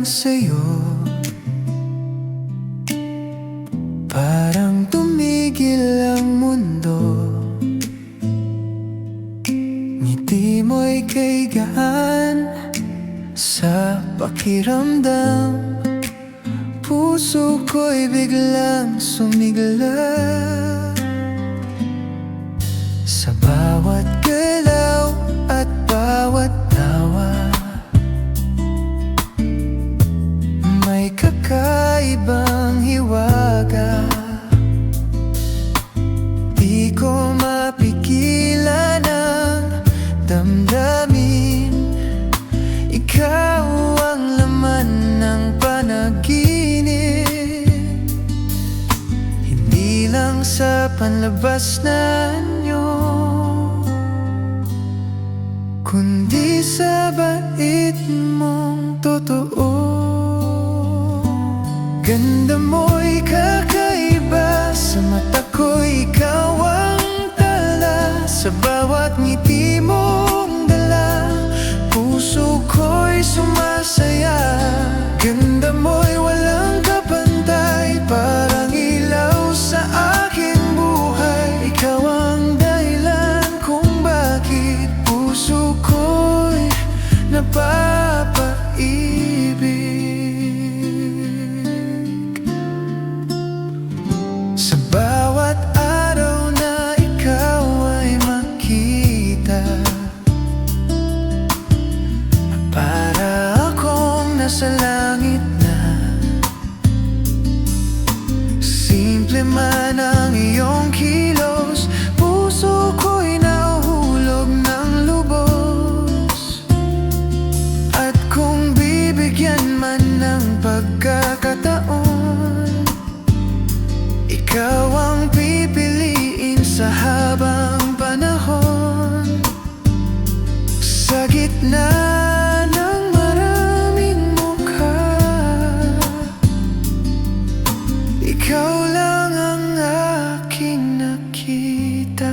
sa'yo, parang tumigil ang mundo. Ngiti mo'y kay gaan sa pakiramdam. Puso ko'y biglang sumigla sa bawat galaw at bawat tawa. May kakaibang hiwaga, di ko mapigilan ang damdamin. Ikaw ang laman ng panaginip, hindi lang sa panlabas na anyo, kundi sa bait mong totoo. Ganda mo'y kakaiba, sa mata ko'y ikaw ang tala. Sa bawat ngiti mong dala, puso ko'y sumasaya. Ganda mo'y walang kapantay, parang ilaw sa aking buhay. Ikaw ang dahilan kung bakit puso ko'y napapaibig. Sa bawat araw na ikaw ay makita, para akong nasa langit na. Simple man ang iyong kilos, puso ko'y nahuhulog ng lubos. At kung bibigyan man ng pagkakataon, ikaw ang pipiliin sa habang panahon. Sa gitna ng maraming mukha, ikaw lang ang aking nakita.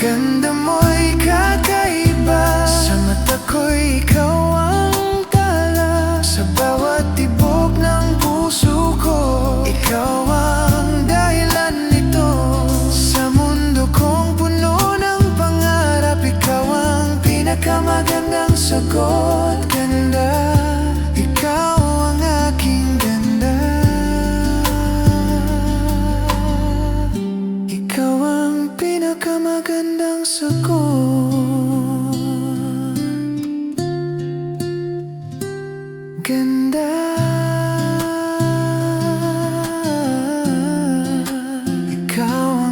Ganda mo'y kakaiba, sa mata ko'y ikaw ang tala. Sa bawat tibok ng puso ko, ikaw ang dahilan nito. Sa mundo kong puno ng pangarap, ikaw ang pinakamagandang sagot. Ganda, ikaw ang aking ganda. Ikaw ang pinakamagandang sagot. Ganda, ikaw ang